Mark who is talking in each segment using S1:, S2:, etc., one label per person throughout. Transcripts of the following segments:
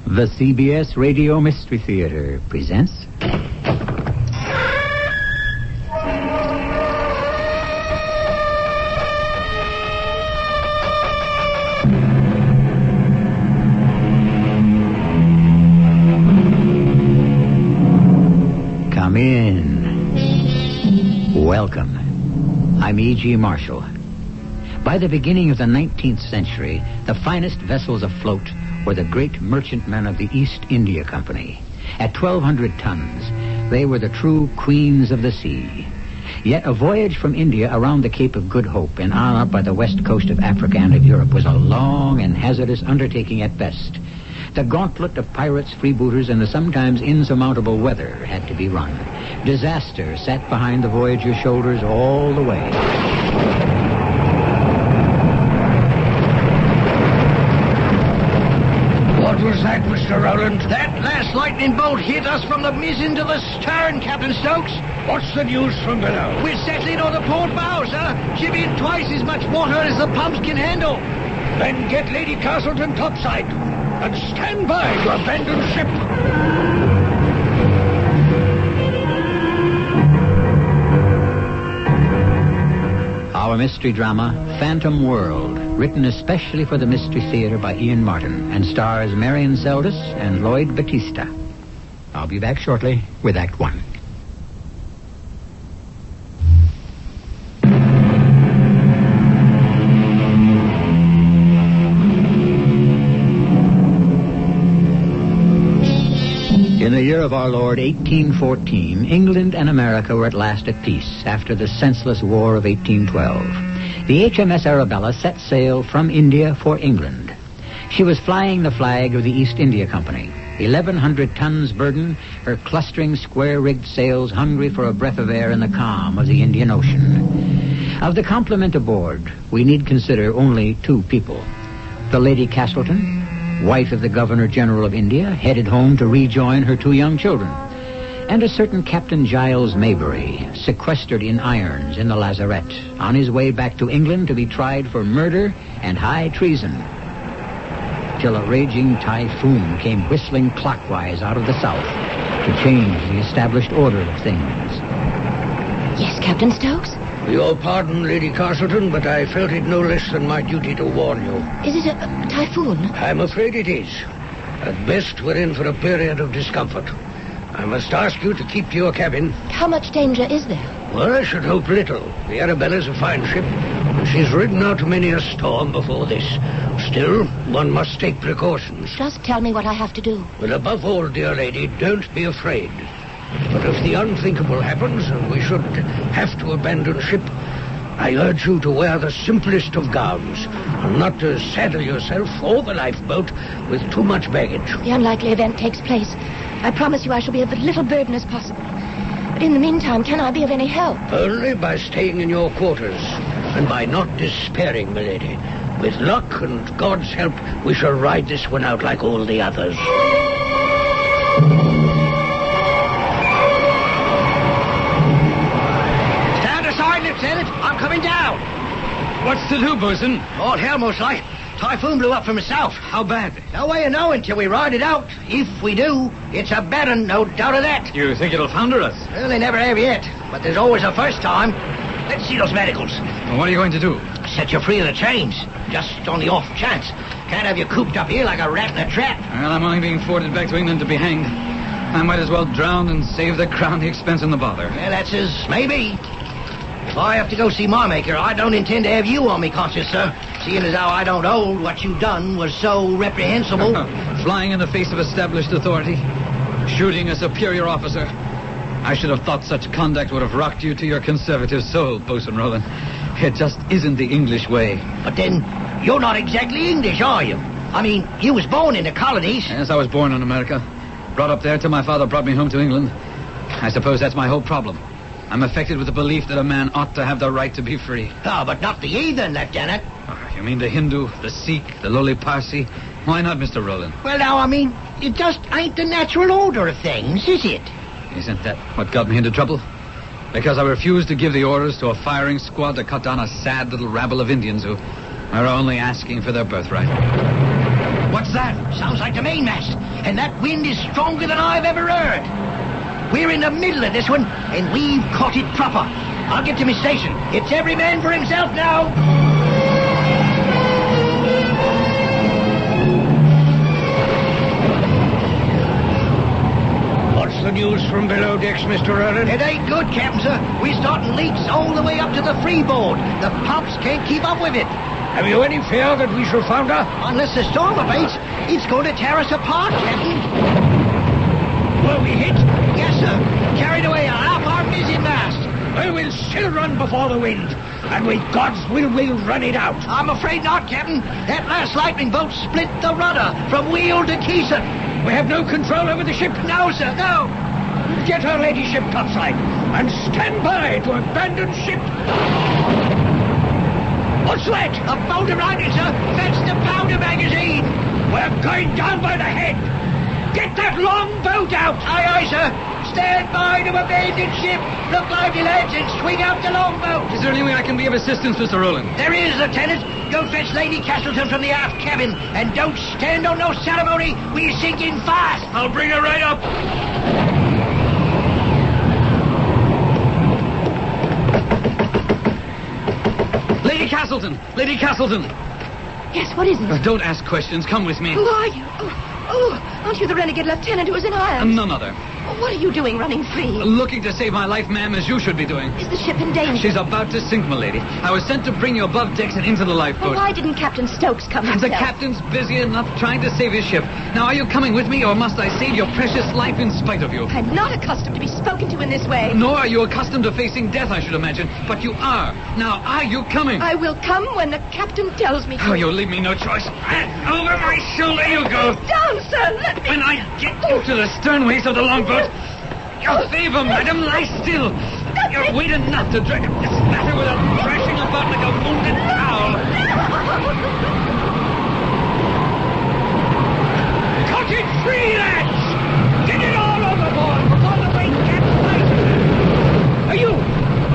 S1: The CBS Radio Mystery Theater presents... Come in. Welcome. I'm E.G. Marshall. By the beginning of the 19th century, the finest vessels afloat were the great merchantmen of the East India Company. At 1,200 tons, they were the true queens of the sea. Yet a voyage from India around the Cape of Good Hope and on up by the west coast of Africa and of Europe was a long and hazardous undertaking at best. The gauntlet of pirates, freebooters, and the sometimes insurmountable weather had to be run. Disaster sat behind the voyager's shoulders all the way.
S2: What was that, Mr. Rowland? That last lightning bolt hit us from the mizzen to the stern, Captain Stokes. What's the news from below? We're settling on the port bow, sir. Shipping twice as much water as the pumps can handle. Then get Lady Castleton topside. And stand by to abandon ship.
S1: Our mystery drama, Phantom World, written especially for the Mystery Theater by Ian Martin, and stars Marion Seldes and Lloyd Battista. I'll be back shortly with Act One. In the year of our Lord, 1814, England and America were at last at peace after the senseless War of 1812. The HMS Arabella set sail from India for England. She was flying the flag of the East India Company. 1,100 tons burden, her clustering square-rigged sails hungry for a breath of air in the calm of the Indian Ocean. Of the complement aboard, we need consider only two people. The Lady Castleton, wife of the Governor-General of India, headed home to rejoin her two young children, and a certain Captain Giles Maybury, sequestered in irons in the lazarette, on his way back to England to be tried for murder and high treason, till a raging typhoon came whistling clockwise out of the south to change the established order of things.
S3: Yes, Captain Stokes?
S2: Your pardon, Lady Castleton, but I felt it no less than my duty to warn you.
S3: Is it a typhoon?
S2: I'm afraid it is. At best, we're in for a period of discomfort. I must ask you to keep to your cabin.
S3: How much danger is there?
S2: Well, I should hope little. The Arabella's a fine ship, and she's ridden out many a storm before this. Still, one must take precautions.
S3: Just tell me what I have to do.
S2: Well, above all, dear lady, don't be afraid. But if the unthinkable happens and we should have to abandon ship, I urge you to wear the simplest of gowns and not to saddle yourself or the lifeboat with too much baggage.
S3: The unlikely event takes place. I promise you I shall be of as little burden as possible. But in the meantime, can I be of any help?
S2: Only by staying in your quarters and by not despairing, milady. With luck and God's help, we shall ride this one out like all the others. Lieutenant, I'm coming down.
S4: What's to do, bosun?
S2: All hell, most like. Typhoon blew up from the south.
S4: How bad?
S2: No way of knowing till we ride it out. If we do, it's a bad one, no doubt of that.
S4: You think it'll founder us?
S2: Well, they never have yet, but there's always a first time. Let's see those medicals.
S4: Well, what are you going to do?
S2: Set you free of the chains, just on the off chance. Can't have you cooped up here like a rat in a trap.
S4: Well, I'm only being forwarded back to England to be hanged. I might as well drown and save the crown the expense and the bother.
S2: Well, that's as maybe. If I have to go see my maker, I don't intend to have you on me conscience, sir. Seeing as how I don't hold what you done was so reprehensible.
S4: Flying in the face of established authority. Shooting a superior officer. I should have thought such conduct would have rocked you to your conservative soul, Bosun Rowland. It just isn't the English way.
S2: But then, you're not exactly English, are you? I mean, you was born in the colonies.
S4: Yes, I was born in America. Brought up there till my father brought me home to England. I suppose that's my whole problem. I'm affected with the belief that a man ought to have the right to be free.
S2: Ah, but not the heathen, Lieutenant.
S4: Oh, you mean the Hindu, the Sikh, the lowly Parsi? Why not, Mr. Rowland?
S2: Well, now, I mean, it just ain't the natural order of things, is it?
S4: Isn't that what got me into trouble? Because I refused to give the orders to a firing squad to cut down a sad little rabble of Indians who are only asking for their birthright.
S2: What's that? Sounds like the mainmast. and that wind is stronger than I've ever heard. We're in the middle of this one, and we've caught it proper. I'll get to my station. It's every man for himself now.
S5: What's the news from below decks, Mr. Rowland?
S2: It ain't good, Captain, sir. We're starting leaks all the way up to the freeboard. The pumps can't keep up with it.
S5: Have you any fear that we shall founder?
S2: Unless the storm abates, it's going to tear us apart, Captain.
S5: Were we hit?
S2: Yes, sir. Carried away half our mizzen mast.
S5: Well, we'll still run before the wind. And with God's will, we'll run it out.
S2: I'm afraid not, Captain. That last lightning bolt split the rudder from wheel to keelson.
S5: We have no control over the ship.
S2: No, sir, no.
S5: Get her ladyship topside and stand by to abandon ship. What's that?
S2: A bolt of lightning, sir. That's the powder magazine.
S5: We're going down by the head. Get that long boat out.
S2: Aye, aye, sir. Stand by to abandon ship. Look lively, lads, and swing out the longboat.
S4: Is there any way I can be of assistance, Mr. Rowland?
S2: There is, Lieutenant. Go fetch Lady Castleton from the aft cabin, and don't stand on no ceremony. We're sinking fast.
S5: I'll bring her right up.
S4: Lady Castleton! Lady Castleton!
S3: Yes, what is it?
S4: Don't ask questions. Come with me.
S3: Who are you? Oh, aren't you the renegade lieutenant who was in irons?
S4: None other.
S3: What are you doing running free?
S4: Looking to save my life, ma'am, as you should be doing.
S3: Is the ship in danger?
S4: She's about to sink, my lady. I was sent to bring you above decks and into the
S3: Well,
S4: lifeboat.
S3: why didn't Captain Stokes come himself?
S4: The captain's busy enough trying to save his ship. Now, are you coming with me, or must I save your precious life in spite of you?
S3: I'm not accustomed to be spoken to in this way.
S4: Nor are you accustomed to facing death, I should imagine. But you are. Now, are you coming?
S3: I will come when the captain tells me to.
S4: Oh, you'll leave me no choice. Over my shoulder you go.
S3: Down, sir! Let me...
S4: When I get you to the sternways of the longboat, your favor, madam, lie still. You're weight enough to drag this matter without thrashing about like a wounded fowl.
S5: Cut it free, lads! Get it all overboard before the weight capsizes! Are you?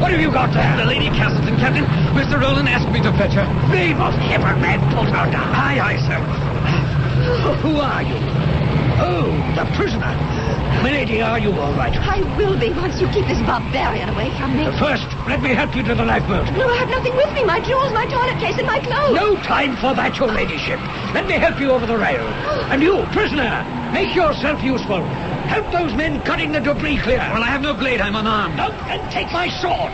S5: What have you got there?
S4: The Lady Castleton, Captain. Mr. Rowland asked me to fetch her.
S5: Name of heaven, man, put her down.
S4: Aye, aye, sir.
S5: Who are you? Oh, the prisoner. Milady, are you all right?
S3: I will be once you keep this barbarian away from me.
S5: First, let me help you to the lifeboat.
S3: No, I have nothing with me. My jewels, my toilet case, and my clothes.
S5: No time for that, your ladyship. Let me help you over the rail. And you, prisoner, make yourself useful. Help those men cutting the debris clear.
S4: Well, I have no blade. I'm unarmed.
S5: Now, then take my sword.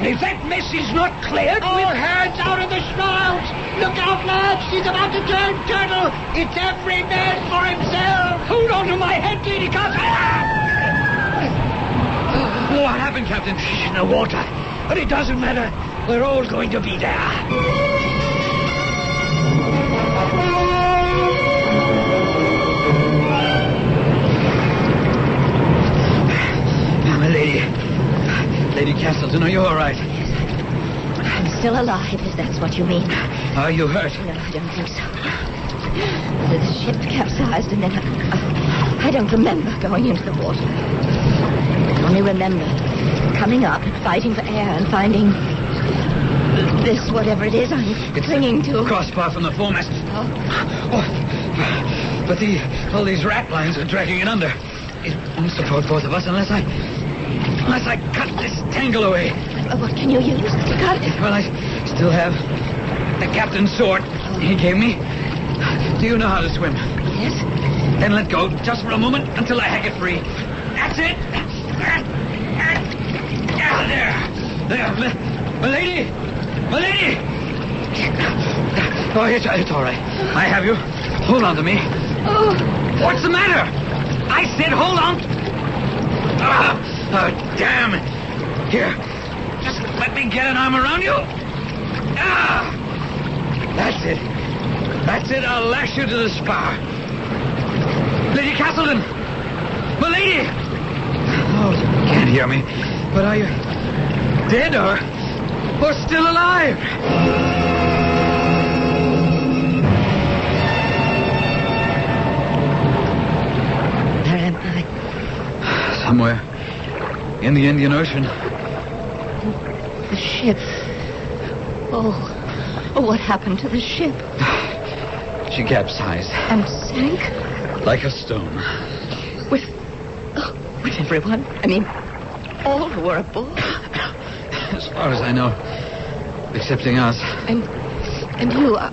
S5: If that mess is not cleared,
S2: All hands out of the shrouds! Look out, lads! She's about to turn turtle! It's every man for himself!
S5: hold on to my head, Lady Castleton.
S4: What happened, Captain?
S5: She's in the water. But it doesn't matter. We're all going to be there.
S4: My lady. Lady Castleton, are you all right?
S3: I'm still alive, if that's what you mean.
S4: Are you hurt?
S3: No, I don't think so. The ship capsized, and then I don't remember going into the water. I only remember coming up and fighting for air and finding this, whatever it is, I'm clinging to.
S4: Crossbar from the foremast. Oh, but all these rat lines are dragging it under. It won't support both of us unless I cut this tangle away.
S3: What can you use to cut it?
S4: Well, I still have the captain's sword he gave me. Do you know how to swim?
S3: Yes?
S4: Then let go just for a moment until I hack it free. That's it. There. My lady. Oh, it's all right. I have you. Hold on to me.
S3: Oh.
S4: What's the matter? I said hold on. Oh, damn. Here. Just let me get an arm around you. That's it. I'll lash you to the spar. Lady Castleton! My lady! Oh, you can't hear me. But are you dead or still alive?
S3: Where am I?
S4: Somewhere in the Indian Ocean.
S3: The ship. Oh, what happened to the ship?
S4: She capsized.
S3: And sank?
S4: Like a stone.
S3: With everyone? I mean, all who were aboard?
S4: As far as I know, excepting us.
S3: And you are...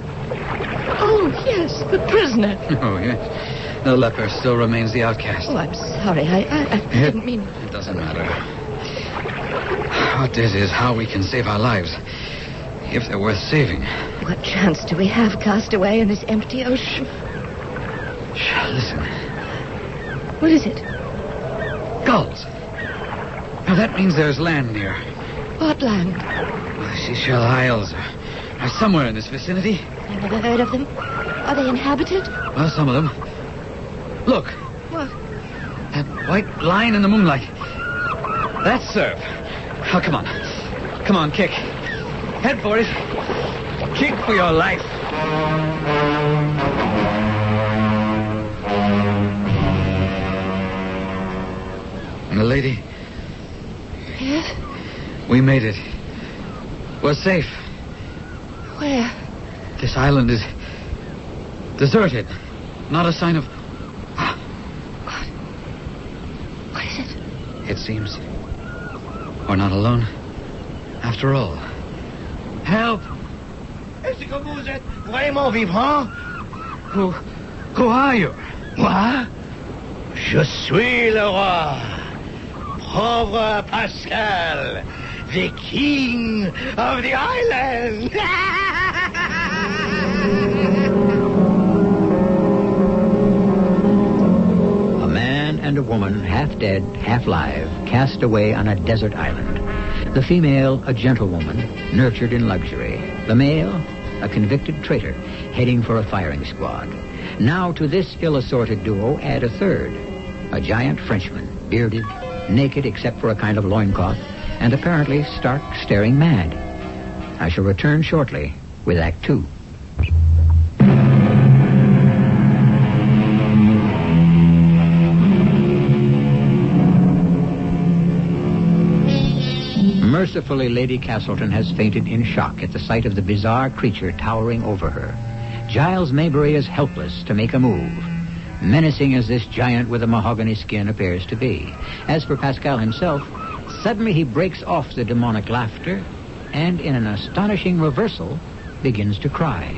S3: Oh, yes, the prisoner.
S4: Oh, yes. The leper still remains the outcast.
S3: Oh, I'm sorry. I didn't mean...
S4: It doesn't matter. What is how we can save our lives, if they're worth saving.
S3: What chance do we have cast away in this empty ocean?
S4: Shh, listen.
S3: What is it?
S4: Gulls. Now, that means there's land near.
S3: What land?
S4: The Seychelles Isles are somewhere in this vicinity.
S3: I've never heard of them. Are they inhabited?
S4: Well, some of them. Look.
S3: What?
S4: That white line in the moonlight. That's surf. Oh, come on. Come on, kick. Head for it. Kick for your life. Milady.
S3: Yes?
S4: We made it. We're safe.
S3: Where?
S4: This island is deserted. Not a sign of...
S3: What is it?
S4: It seems we're not alone. After all. Help!
S2: Est-ce que vous êtes vraiment vivant?
S4: Who are you?
S2: Moi? Je suis le roi. Pauvre Pascal, the king of the island.
S1: A man and a woman, half dead, half live, cast away on a desert island. The female, a gentlewoman, nurtured in luxury. The male, a convicted traitor, heading for a firing squad. Now to this ill-assorted duo add a third, a giant Frenchman, bearded, naked except for a kind of loincloth, and apparently stark, staring mad. I shall return shortly with Act 2. Mercifully, Lady Castleton has fainted in shock at the sight of the bizarre creature towering over her. Giles Maybury is helpless to make a move, menacing as this giant with a mahogany skin appears to be. As for Pascal himself, suddenly he breaks off the demonic laughter and, in an astonishing reversal, begins to cry.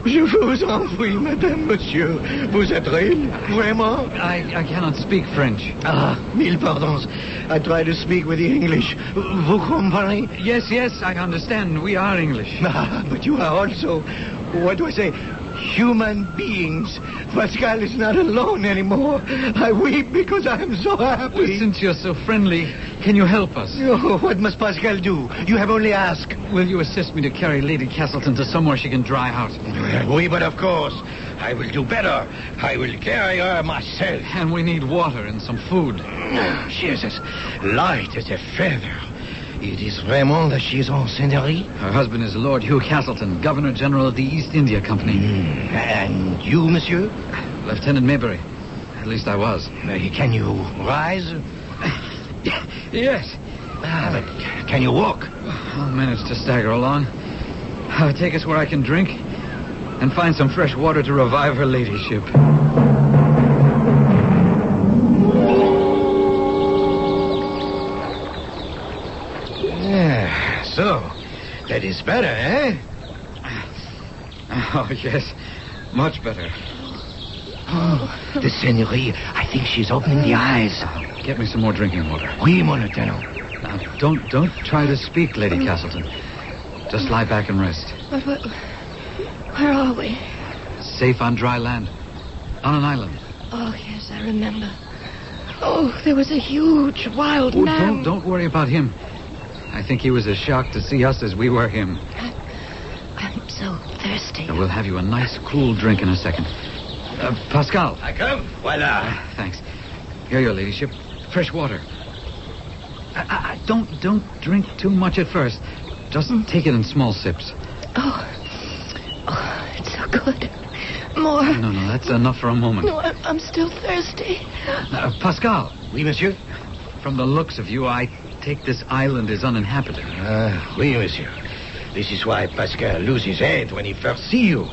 S2: Je vous en prie, madame, monsieur. Vous êtes real? Vraiment?
S4: I cannot speak French.
S2: Ah, mille pardons. I try to speak with the English. Vous comprenez?
S4: Yes, I understand. We are English.
S2: Ah, but you are also, what do I say, human beings. Pascal is not alone anymore. I weep because I am so happy.
S4: Well, since you're so friendly, can you help us?
S2: Oh, what must Pascal do? You have only asked.
S4: Will you assist me to carry Lady Castleton to somewhere she can dry out?
S2: Oui, but of course. I will do better. I will carry her myself.
S4: And we need water and some food.
S2: She is as light as a feather. It is Raymond that she is encenderie?
S4: Her husband is Lord Hugh Castleton, Governor General of the East India Company.
S2: And you, monsieur?
S4: Lieutenant Maybury. At least I was.
S2: Can you rise?
S4: Yes.
S2: But can you walk?
S4: I'll manage to stagger along. Take us where I can drink and find some fresh water to revive her ladyship.
S2: So, that is better, eh?
S4: Oh, yes. Much better.
S2: Oh, the seigneurie. I think she's opening the eyes.
S4: Get me some more drinking water.
S2: Oui, mon lieutenant.
S4: Now, don't try to speak, Lady Castleton. Just lie back and rest.
S3: But where are we?
S4: Safe on dry land. On an island.
S3: Oh, yes, I remember. Oh, there was a huge, wild man.
S4: Don't worry about him. I think he was as shocked to see us as we were him.
S3: I'm so thirsty.
S4: We'll have you a nice, cool drink in a second. Pascal.
S2: I come. Voila.
S4: Thanks. Here, your ladyship. Fresh water. Don't drink too much at first. Just take it in small sips.
S3: Oh, it's so good. More.
S4: No, that's enough for a moment.
S3: No, I'm still thirsty.
S4: Pascal.
S2: Oui, monsieur?
S4: From the looks of you, I take this island is uninhabited.
S2: Oui, monsieur. This is why Pascal loses his head when he first see you.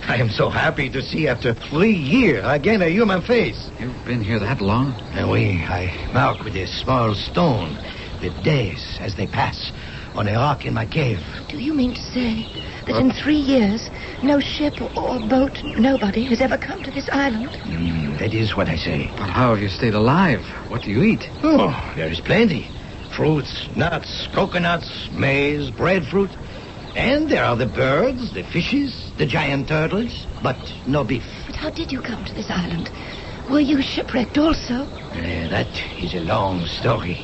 S2: I am so happy to see after 3 years again a human face.
S4: You've been here that long?
S2: Oui, I mark with a small stone the days as they pass on a rock in my cave.
S3: Do you mean to say that in 3 years, no ship or boat, nobody has ever come to this island?
S2: That is what I say.
S4: But how have you stayed alive? What do you eat?
S2: Oh, there is plenty. Fruits, nuts, coconuts, maize, breadfruit. And there are the birds, the fishes, the giant turtles, but no beef.
S3: But how did you come to this island? Were you shipwrecked also?
S2: That is a long story.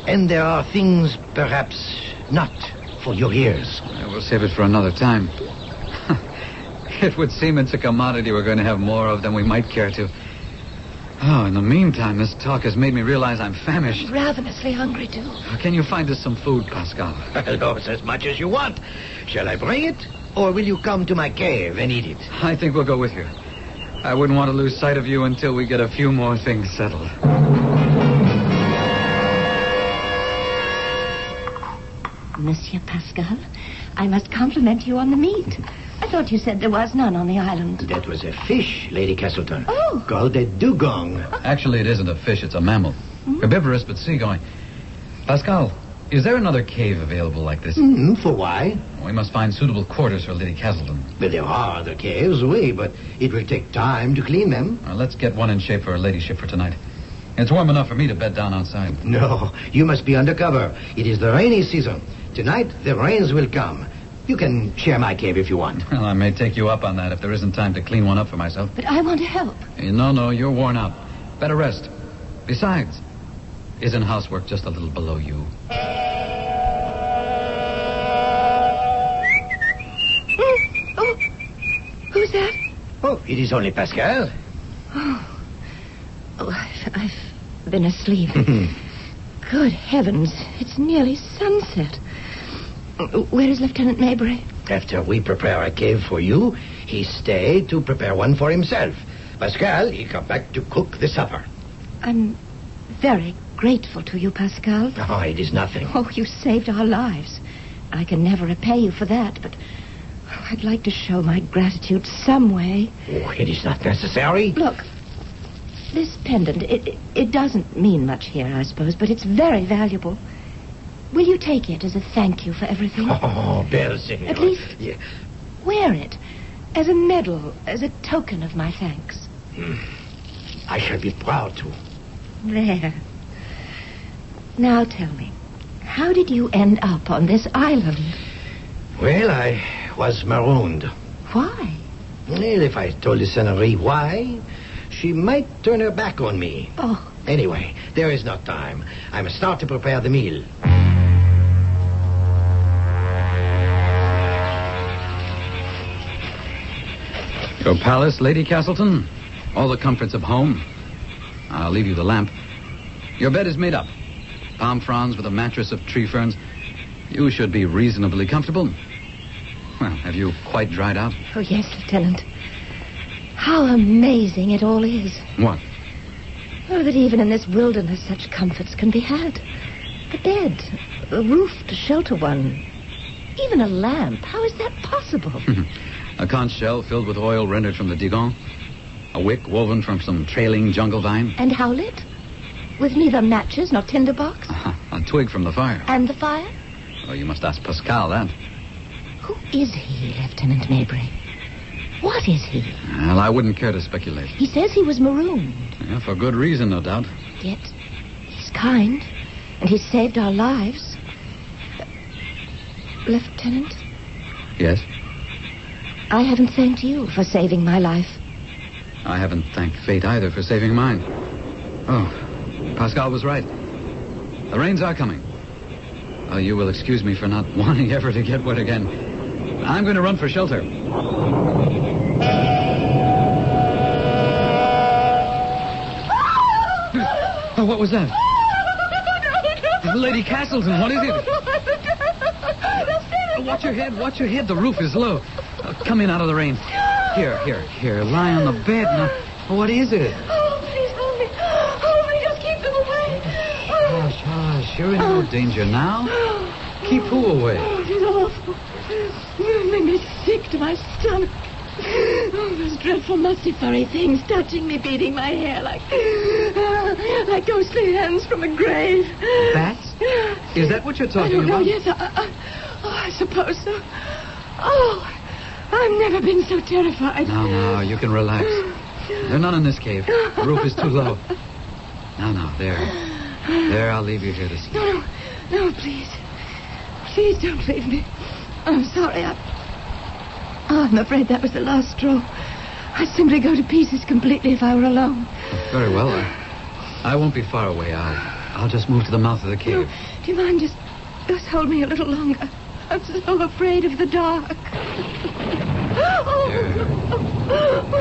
S2: And there are things perhaps not for your ears.
S4: We'll save it for another time. It would seem it's a commodity we're going to have more of than we might care to. Oh, in the meantime, this talk has made me realize I'm famished.
S3: Ravenously hungry, too.
S4: Can you find us some food, Pascal?
S2: Hello, it's as much as you want. Shall I bring it? Or will you come to my cave and eat it?
S4: I think we'll go with you. I wouldn't want to lose sight of you until we get a few more things settled.
S3: Monsieur Pascal, I must compliment you on the meat. I thought you said there was none on the island.
S2: That was a fish, Lady Castleton.
S3: Oh.
S2: Called a dugong.
S4: Actually, it isn't a fish, it's a mammal. Herbivorous, but seagoing. Pascal, is there another cave available like this?
S2: For why?
S4: We must find suitable quarters for Lady Castleton.
S2: Well, there are other caves, oui, but it will take time to clean them.
S4: Let's get one in shape for her ladyship for tonight. It's warm enough for me to bed down outside.
S2: No, you must be under cover. It is the rainy season. Tonight, the rains will come. You can share my cave if you want.
S4: Well, I may take you up on that if there isn't time to clean one up for myself.
S3: But I want to help.
S4: No, you're worn out. Better rest. Besides, isn't housework just a little below you?
S3: Oh, who's that?
S2: Oh, it is only Pascal.
S3: I've been asleep. Good heavens, it's nearly sunset. Where is Lieutenant Maybury?
S2: After we prepare a cave for you, he stayed to prepare one for himself. Pascal, he come back to cook the supper.
S3: I'm very grateful to you, Pascal.
S2: Oh, it is nothing.
S3: Oh, you saved our lives. I can never repay you for that, but I'd like to show my gratitude some way.
S2: Oh, it is not necessary.
S3: Look, this pendant, it doesn't mean much here, I suppose, but it's very valuable. Will you take it as a thank you for everything?
S2: Oh, belle senor.
S3: At least
S2: Yeah.
S3: wear it as a medal, as a token of my thanks.
S2: I shall be proud to.
S3: There. Now tell me, how did you end up on this island?
S2: Well, I was marooned.
S3: Why?
S2: Well, if I told the Senorita why, she might turn her back on me.
S3: Oh,
S2: Anyway, there is no time. I must start to prepare the meal.
S4: Your palace, Lady Castleton? All the comforts of home? I'll leave you the lamp. Your bed is made up. Palm fronds with a mattress of tree ferns. You should be reasonably comfortable. Well, have you quite dried out?
S3: oh yes, Lieutenant. How amazing it all is.
S4: What?
S3: Oh, that even in this wilderness such comforts can be had. A bed, a roof to shelter one, even a lamp. How is that possible?
S4: A conch shell filled with oil rendered from the Digon. A wick woven from some trailing jungle vine.
S3: And how lit? With neither matches nor tinderbox?
S4: A twig from the fire.
S3: And the fire?
S4: Oh, you must ask Pascal that.
S3: Who is he, Lieutenant Maybury? What is he?
S4: Well, I wouldn't care to speculate.
S3: He says he was marooned.
S4: Yeah, for good reason, no doubt.
S3: Yet he's kind, and he's saved our lives. Lieutenant,
S4: Yes?
S3: I haven't thanked you for saving my life.
S4: I haven't thanked fate either for saving mine. Oh, Pascal was right. The rains are coming. Oh, you will excuse me for not wanting ever to get wet again. I'm going to run for shelter. Oh, what was that? Lady Castleton, what is it? Watch your head, watch your head. The roof is low. Come in out of the rain. Here. Lie on the bed now. What is it?
S3: Oh, please hold me. Hold me. Just keep them away.
S4: Hush. You're in no danger now. Keep who away?
S3: Oh, it's awful. It made me sick to my stomach. Oh, those dreadful musty furry things touching me, beating my hair like ghostly hands from a grave.
S4: Bats? Is that what you're talking
S3: I don't know,
S4: about?
S3: yes, I suppose so. Oh, I've never been so terrified.
S4: No, you can relax. There are none in this cave. The roof is too low. No, there. There, I'll leave you here to sleep.
S3: No, please. Please don't leave me. I'm sorry, I'm afraid that was the last straw. I'd simply go to pieces completely if I were alone.
S4: Very well. I won't be far away. I'll just move to the mouth of the cave.
S3: No, do you mind just hold me a little longer? I'm so afraid of the dark.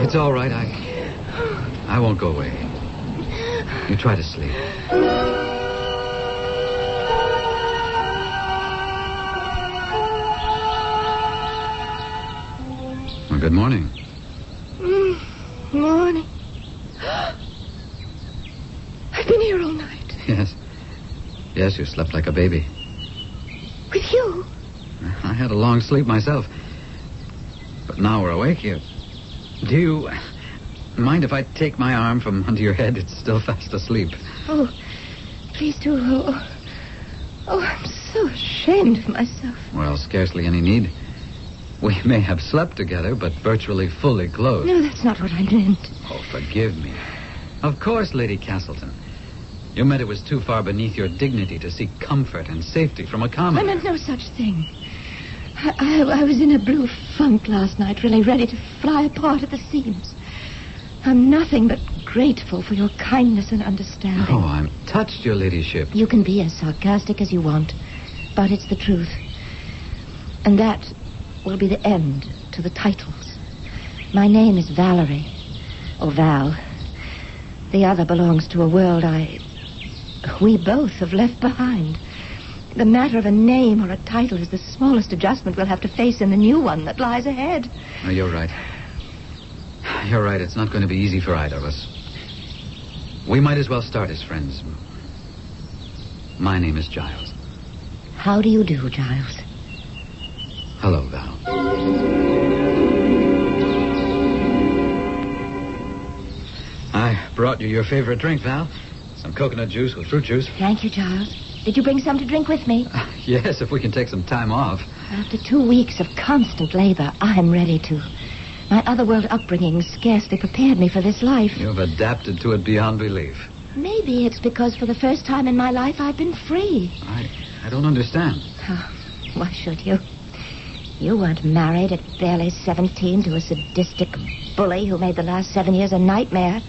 S4: It's all right. I won't go away. You try to sleep. Well, good morning.
S3: Morning. I've been here all night.
S4: Yes, you slept like a baby.
S3: With you?
S4: I had a long sleep myself. But now we're awake here. Do you mind if I take my arm from under your head? It's still fast asleep.
S3: Oh, please do. Oh, I'm so ashamed of myself.
S4: Well, scarcely any need. We may have slept together, but virtually fully clothed.
S3: No, that's not what I meant.
S4: Oh, forgive me. Of course, Lady Castleton. You meant it was too far beneath your dignity to seek comfort and safety from a commoner.
S3: I meant no such thing. I was in a blue funk last night, really ready to fly apart at the seams. I'm nothing but grateful for your kindness and understanding.
S4: Oh, I'm touched, your ladyship.
S3: You can be as sarcastic as you want, but it's the truth. And that will be the end to the titles. My name is Valerie, or Val. The other belongs to a world we both have left behind. The matter of a name or a title is the smallest adjustment we'll have to face in the new one that lies ahead.
S4: No, you're right. You're right. It's not going to be easy for either of us. We might as well start as friends. My name is Giles.
S3: How do you do, Giles?
S4: Hello, Val. I brought you your favorite drink, Val. Some coconut juice with fruit juice.
S3: Thank you, Giles. Did you bring some to drink with me?
S4: Yes, if we can take some time off.
S3: After 2 weeks of constant labor, I'm ready to. My otherworld upbringing scarcely prepared me for this life.
S4: You've adapted to it beyond belief.
S3: Maybe it's because for the first time in my life I've been free.
S4: I don't understand.
S3: Oh, why should you? You weren't married at barely 17 to a sadistic bully who made the last 7 years a nightmare.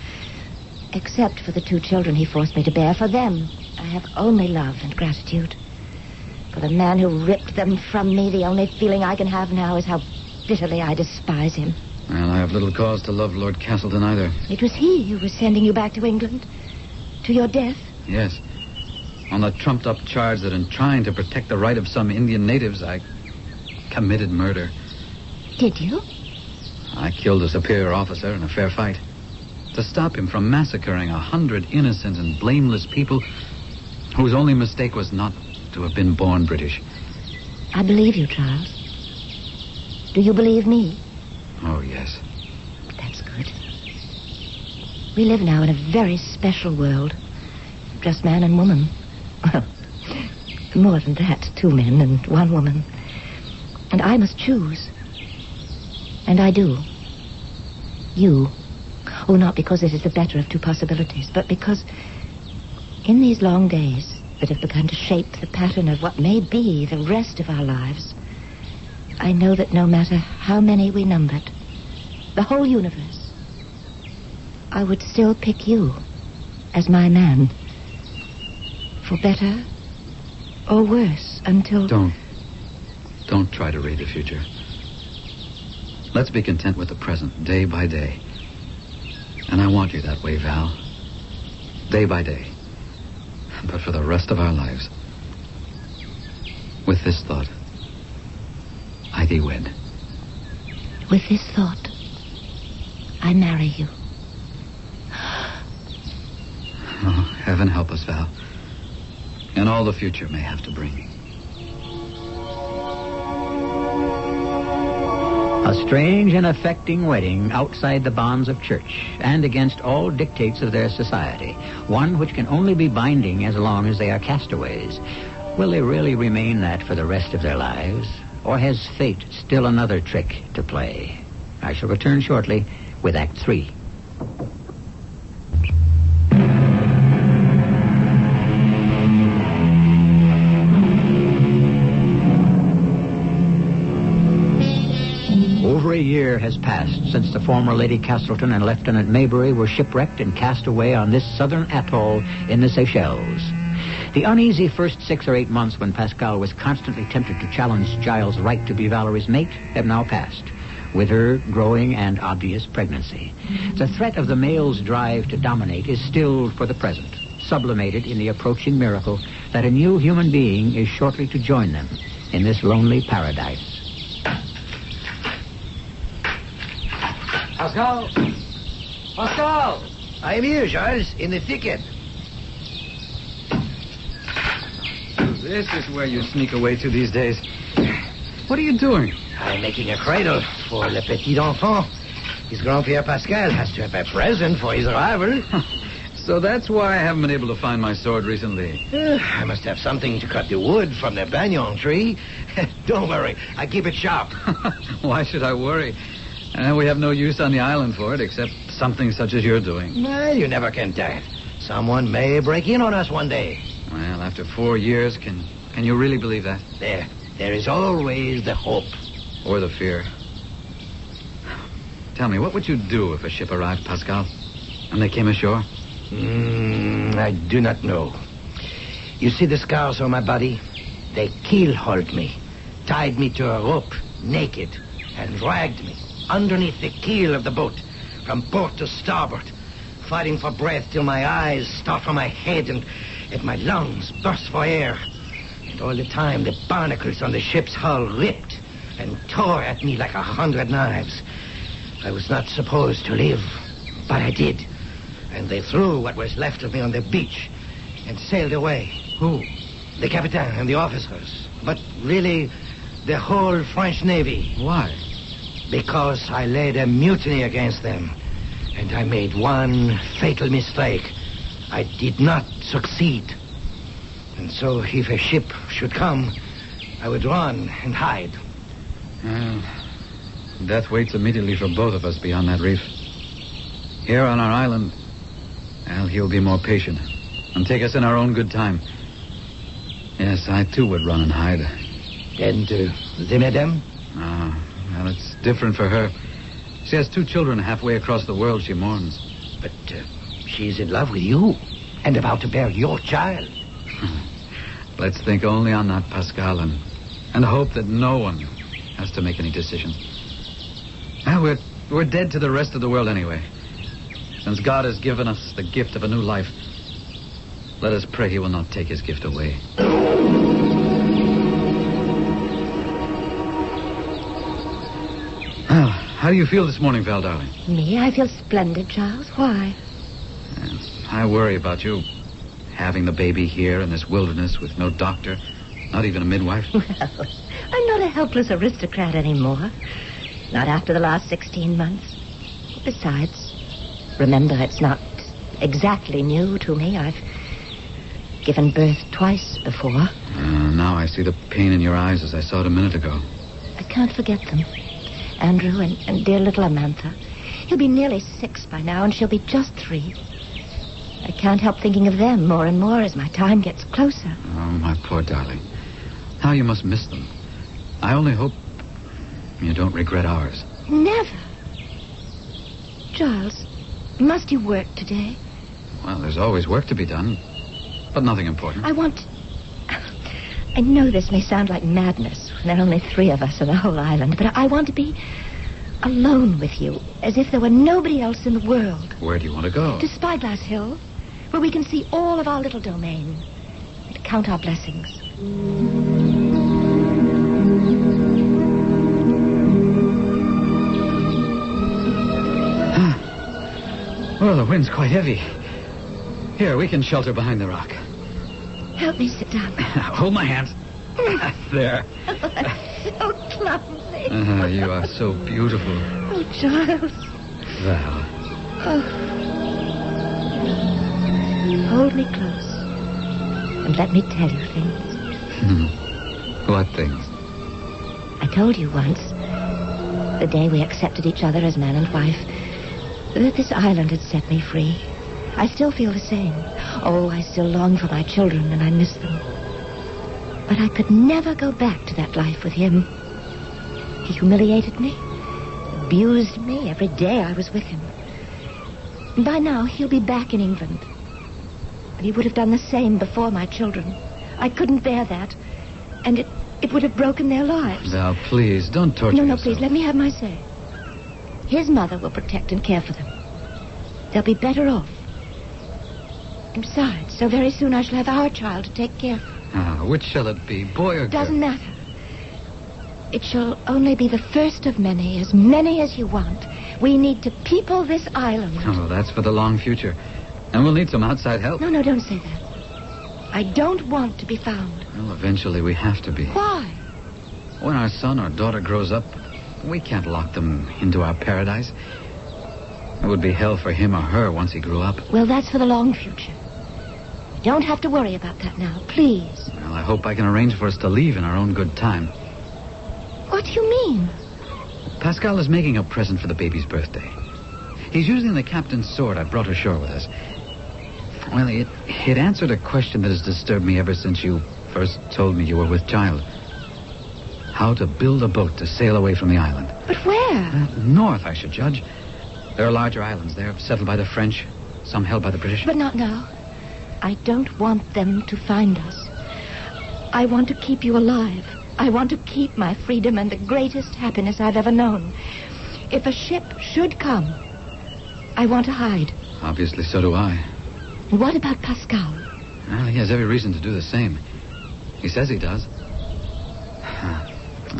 S3: Except for the 2 children he forced me to bear. For them, I have only love and gratitude. For the man who ripped them from me, the only feeling I can have now is how bitterly I despise him.
S4: Well, I have little cause to love Lord Castleton either.
S3: It was he who was sending you back to England. To your death.
S4: Yes. On the trumped-up charge that in trying to protect the right of some Indian natives, I committed murder.
S3: Did you?
S4: I killed a superior officer in a fair fight. To stop him from massacring 100 innocent and blameless people whose only mistake was not to have been born British.
S3: I believe you, Charles. Do you believe me?
S4: Oh, yes.
S3: That's good. We live now in a very special world. Just man and woman. Well, more than that, 2 men and 1 woman. And I must choose. And I do. You. Oh, not because it is the better of 2 possibilities, but because in these long days that have begun to shape the pattern of what may be the rest of our lives, I know that no matter how many we numbered, the whole universe, I would still pick you as my man. For better or worse until... Don't try to read the future. Let's be content with the present, day by day. And I want you that way, Val. Day by day. But for the rest of our lives. With this thought, I thee wed. With this thought, I marry you. Oh, heaven help us, Val. And all the future may have to bring.
S1: A A strange and affecting wedding outside the bonds of church and against all dictates of their society. One which can only be binding as long as they are castaways. Will they really remain that for the rest of their lives? Or has fate still another trick to play? I shall return shortly with Act 3. Over a year has passed since the former Lady Castleton and Lieutenant Maybury were shipwrecked and cast away on this southern atoll in the Seychelles. The uneasy first 6 or 8 months when Pascal was constantly tempted to challenge Giles' right to be Valerie's mate have now passed, with her growing and obvious pregnancy. The threat of the male's drive to dominate is stilled for the present, sublimated in the approaching miracle that a new human being is shortly to join them in this lonely paradise.
S4: Pascal! Pascal!
S2: I am here, Giles, in the thicket.
S4: This is where you sneak away to these days. What are you doing?
S2: I'm making a cradle for le petit enfant. His grand-père Pascal has to have a present for his arrival.
S4: So that's why I haven't been able to find my sword recently.
S2: I must have something to cut the wood from the banyan tree. Don't worry, I keep it sharp.
S4: Why should I worry? We have no use on the island for it, except something such as you're doing.
S2: Well, you never can tell. Someone may break in on us one day.
S4: Well, after 4 years, can you really believe that?
S2: There is always the hope.
S4: Or the fear. Tell me, what would you do if a ship arrived, Pascal, and they came ashore?
S2: I do not know. You see the scars on my body? They keel-hauled me, tied me to a rope, naked, and dragged me underneath the keel of the boat, from port to starboard, fighting for breath till my eyes start from my head and my lungs burst for air. And all the time, the barnacles on the ship's hull ripped and tore at me like 100 knives. I was not supposed to live, but I did. And they threw what was left of me on the beach and sailed away.
S4: Who?
S2: The captain and the officers. But really, the whole French Navy.
S4: Why?
S2: Because I led a mutiny against them. And I made one fatal mistake. I did not succeed. And so if a ship should come, I would run and hide.
S4: Well, death waits immediately for both of us beyond that reef. Here on our island, well, he'll be more patient and take us in our own good time. Yes, I too would run and hide.
S2: And the madame?
S4: Well, it's different for her. She has 2 children halfway across the world. She mourns.
S2: But she's in love with you and about to bear your child.
S4: Let's think only on that, Pascal, and hope that no one has to make any decision. Well, we're dead to the rest of the world anyway. Since God has given us the gift of a new life, let us pray he will not take his gift away. Well, how do you feel this morning, Val, darling?
S3: Me? I feel splendid, Giles. Why?
S4: I worry about you. Having the baby here in this wilderness with no doctor, not even a midwife.
S3: Well, I'm not a helpless aristocrat anymore. Not after the last 16 months. Besides, remember, it's not exactly new to me. I've given birth twice before.
S4: Now I see the pain in your eyes as I saw it a minute ago.
S3: I can't forget them. Andrew and dear little Amantha. He'll be nearly 6 by now, and she'll be just 3. I can't help thinking of them more and more as my time gets closer.
S4: Oh, my poor darling. How you must miss them. I only hope you don't regret ours.
S3: Never. Giles, must you work today?
S4: Well, there's always work to be done, but nothing important.
S3: I know this may sound like madness when there are only 3 of us on the whole island, but I want to be alone with you, as if there were nobody else in the world.
S4: Where do you want to go?
S3: To Spyglass Hill, where we can see all of our little domain and count our blessings.
S4: Well, the wind's quite heavy. Here, we can shelter behind the rock.
S3: Help me sit down.
S4: Hold my hands. There.
S3: so clumsy.
S4: You are so beautiful.
S3: Oh, Giles.
S4: Val.
S3: Oh. Hold me close. And let me tell you things.
S4: What things?
S3: I told you once, the day we accepted each other as man and wife, that this island had set me free. I still feel the same. Oh, I still long for my children, and I miss them. But I could never go back to that life with him. He humiliated me, abused me every day I was with him. And by now, he'll be back in England. But he would have done the same before my children. I couldn't bear that. And it would have broken their lives.
S4: Val, please, don't torture
S3: No,
S4: yourself.
S3: please, let me have my say. His mother will protect and care for them. They'll be better off. And besides, so very soon I shall have our child to take care of.
S4: Which shall it be, boy or girl?
S3: Doesn't matter. It shall only be the first of many as you want. We need to people this island.
S4: Oh, that's for the long future. And we'll need some outside help.
S3: No, don't say that. I don't want to be found.
S4: Well, eventually we have to be.
S3: Why?
S4: When our son or daughter grows up, we can't lock them into our paradise. It would be hell for him or her once he grew up.
S3: Well, that's for the long future. You don't have to worry about that now, please.
S4: Well, I hope I can arrange for us to leave in our own good time.
S3: What do you mean?
S4: Pascal is making a present for the baby's birthday. He's using the captain's sword I brought ashore with us. Well, it answered a question that has disturbed me ever since you first told me you were with child. How to build a boat to sail away from the island.
S3: But where?
S4: North, I should judge. There are larger islands there, settled by the French, some held by the British.
S3: But not now. I don't want them to find us. I want to keep you alive. I want to keep my freedom and the greatest happiness I've ever known. If a ship should come, I want to hide.
S4: Obviously, so do I.
S3: What about Pascal?
S4: Well, he has every reason to do the same. He says he does.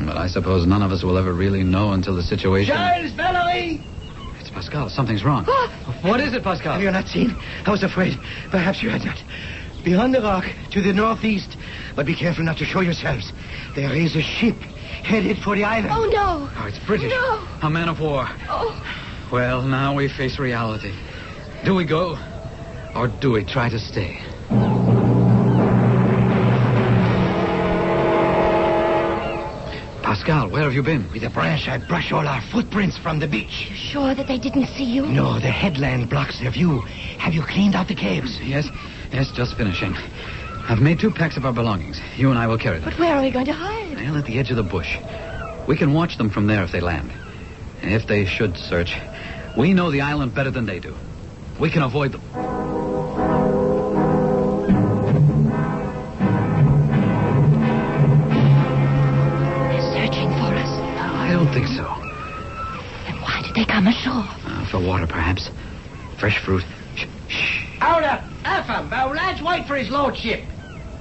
S4: But I suppose none of us will ever really know until the situation...
S2: Giles, Valerie!
S4: It's Pascal. Something's wrong. What is it, Pascal?
S2: Have you not seen? I was afraid. Perhaps you had not. Beyond the rock, to the northeast. But be careful not to show yourselves. There is a ship headed for the island.
S3: Oh, no.
S4: Oh, it's British.
S3: No.
S4: A man of war.
S3: Oh.
S4: Well, now we face reality. Do we go? Or do we try to stay? Pascal, where have you been?
S2: With a branch, I brush all our footprints from the beach.
S3: You sure that they didn't see you?
S2: No, the headland blocks their view. Have you cleaned out the caves?
S4: Yes, just finishing. I've made 2 packs of our belongings. You and I will carry them.
S3: But where are we going to hide?
S4: Well, at the edge of the bush. We can watch them from there if they land. And if they should search, we know the island better than they do. We can avoid them. I don't think so.
S3: Then why did they come ashore?
S4: For water, perhaps. Fresh fruit. Shh.
S2: Order! Affam, our lads wait for his lordship.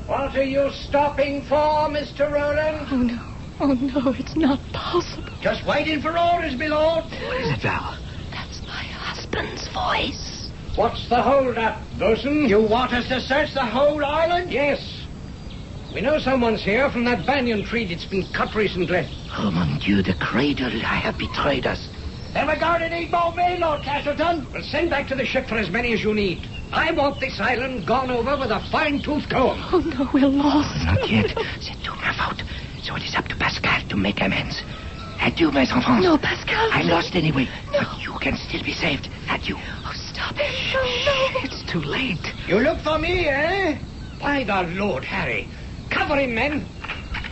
S5: What are you stopping for, Mr. Roland?
S3: Oh, no, it's not possible.
S2: Just waiting for orders, my lord.
S4: What is it, Val?
S3: That's my husband's voice.
S5: What's the hold-up, bosun?
S2: You want us to search the whole island?
S5: Yes. We know someone's here from that banyan tree that's been cut recently.
S2: Oh, mon Dieu, the cradle have betrayed us. Then we're going to need more men, Lord Castleton.
S5: Well, send back to the ship for as many as you need. I want this island gone over with a fine-tooth comb.
S3: Oh, no, we're lost.
S2: Not yet. C'est toute ma faute. So it is up to Pascal to make amends. Adieu, mes enfants.
S3: No, Pascal.
S2: I'm lost anyway.
S3: No.
S2: But you can still be saved. Adieu.
S3: Oh, stop it. No.
S2: It's too late.
S5: You look for me, eh? By the Lord, Harry. Cover him, men.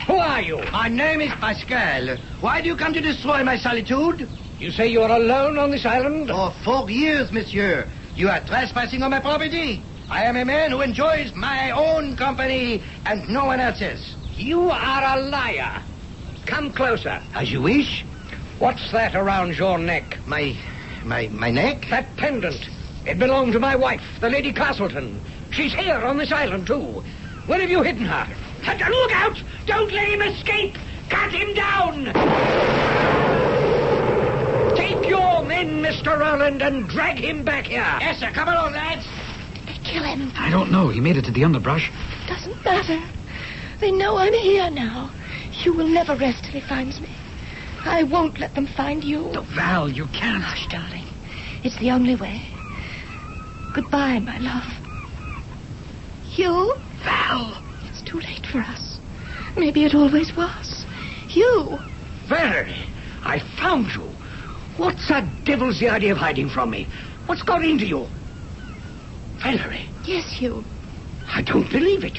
S5: Who are you?
S2: My name is Pascal. Why do you come to destroy my solitude?
S5: You say you're alone on this island?
S2: For 4 years, monsieur. You are trespassing on my property. I am a man who enjoys my own company and no one else's.
S5: You are a liar. Come closer.
S2: As you wish.
S5: What's that around your neck?
S2: My neck?
S5: That pendant. It belonged to my wife, the Lady Castleton. She's here on this island, too. Where have you hidden her? Look out! Don't let him escape! Cut him down! Take your men, Mr. Roland, and drag him back here.
S2: Yes, sir. Come along, lads.
S3: Did they kill him?
S4: I don't know. He made it to the underbrush.
S3: Doesn't matter. They know I'm here now. Hugh will never rest till he finds me. I won't let them find you.
S5: Oh, Val, you can't.
S3: Hush, darling. It's the only way. Goodbye, my love. Hugh?
S5: Val!
S3: It's too late for us. Maybe it always was. Hugh!
S5: Valerie, I found you. What's that devil's the idea of hiding from me? What's got into you? Valerie.
S3: Yes, Hugh.
S5: I don't believe it.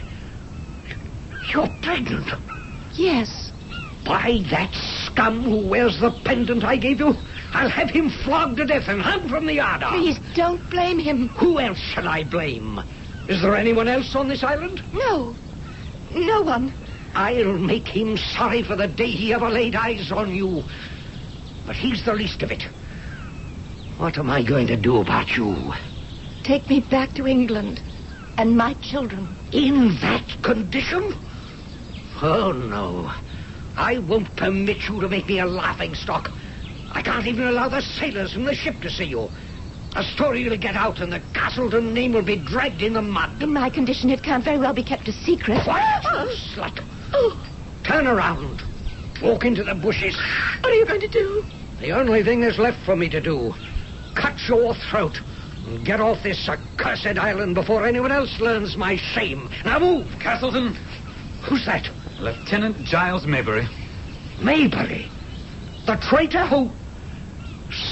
S5: You're pregnant.
S3: Yes.
S5: By that scum who wears the pendant I gave you, I'll have him flogged to death and hung from the yardarm.
S3: Please, don't blame him.
S5: Who else shall I blame? Is there anyone else on this island?
S3: No. No one.
S5: I'll make him sorry for the day he ever laid eyes on you. But he's the least of it. What am I going to do about you?
S3: Take me back to England and my children.
S5: In that condition? Oh, no. I won't permit you to make me a laughingstock. I can't even allow the sailors from the ship to see you. A story will get out and the Castleton name will be dragged in the mud.
S3: In my condition, it can't very well be kept a secret.
S5: What? Slut. Oh. Turn around. Walk into the bushes.
S3: What are you going to do?
S5: The only thing there's left for me to do. Cut your throat. And get off this accursed island before anyone else learns my shame. Now move.
S4: Castleton.
S5: Who's that?
S4: Lieutenant Giles Maybury.
S5: Maybury? The traitor who...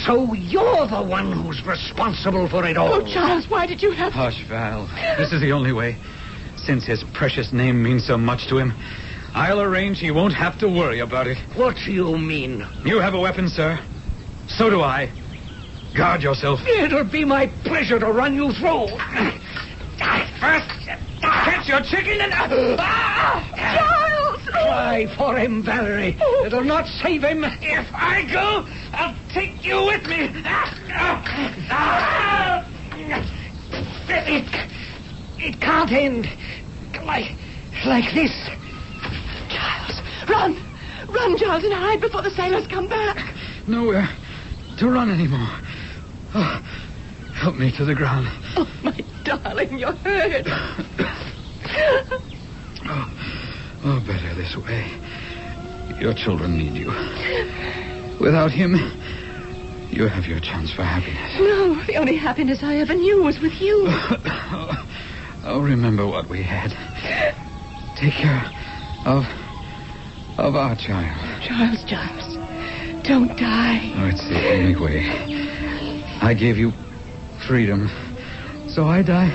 S5: So you're the one who's responsible for it all.
S3: Oh, Giles, why did you have...
S4: Hush, Val. This is the only way. Since his precious name means so much to him, I'll arrange he won't have to worry about it.
S5: What do you mean?
S4: You have a weapon, sir. So do I. Guard yourself.
S5: It'll be my pleasure to run you through. First, catch your chicken and...
S3: Giles!
S5: Try for him, Valerie. It'll not save him. If I go, I'll take you with me. It can't end like this.
S3: Giles, run! Run, Giles, and hide before the sailors come back.
S4: Nowhere to run anymore. Oh, help me to the ground.
S3: Oh, my darling, you're hurt.
S4: Oh, better this way. Your children need you. Without him, you have your chance for happiness.
S3: No, the only happiness I ever knew was with you.
S4: Oh, remember what we had. Take care of our child.
S3: Giles, don't die.
S4: Oh, it's the only way. I gave you freedom, so I die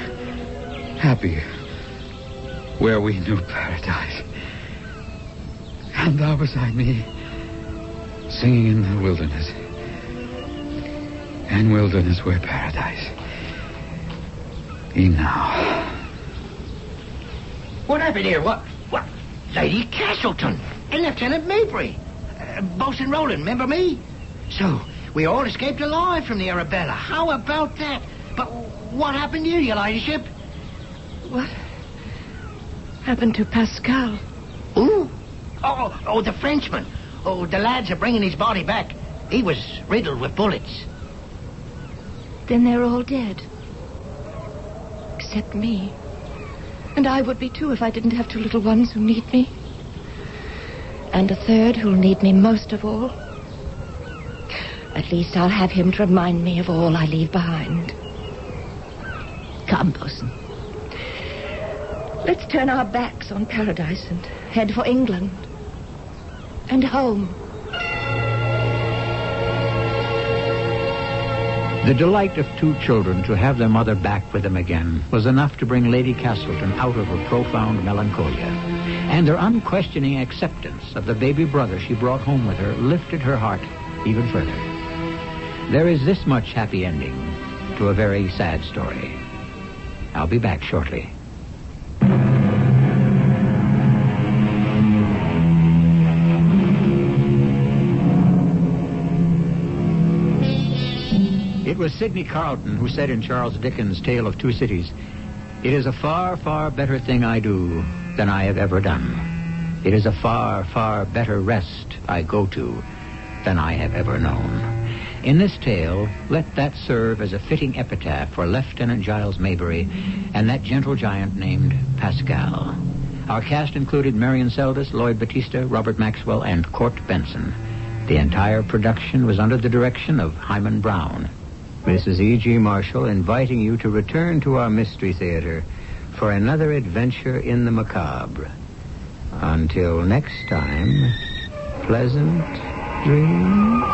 S4: happy where we knew paradise. And thou beside me, singing in the wilderness. And wilderness where paradise. E'en now.
S2: What happened here? What? Lady Castleton and Lieutenant Maybury. Bosun Roland, remember me? So, we all escaped alive from the Arabella. How about that? But what happened here, your ladyship?
S3: What happened to Pascal?
S2: Ooh. Oh, the Frenchman. Oh, the lads are bringing his body back. He was riddled with bullets.
S3: Then they're all dead. Except me. And I would be too if I didn't have two little ones who need me. And a third who'll need me most of all. At least I'll have him to remind me of all I leave behind. Come, Bosun. Let's turn our backs on paradise and head for England. And home.
S1: The delight of two children to have their mother back with them again was enough to bring Lady Castleton out of her profound melancholia. And their unquestioning acceptance of the baby brother she brought home with her lifted her heart even further. There is this much happy ending to a very sad story. I'll be back shortly. It was Sidney Carleton who said in Charles Dickens' Tale of Two Cities, "It is a far, far better thing I do than I have ever done. It is a far, far better rest I go to than I have ever known." In this tale, let that serve as a fitting epitaph for Lieutenant Giles Maybury and that gentle giant named Pascal. Our cast included Marion Seldes, Lloyd Battista, Robert Maxwell, and Court Benson. The entire production was under the direction of Hyman Brown. This is E.G. Marshall inviting you to return to our Mystery Theater for another adventure in the macabre. Until next time, pleasant dreams.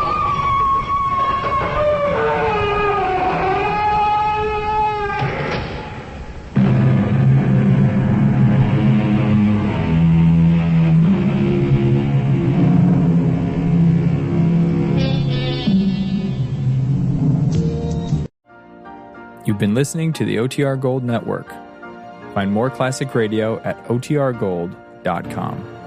S6: You've been listening to the OTR Gold Network. Find more classic radio at otrgold.com.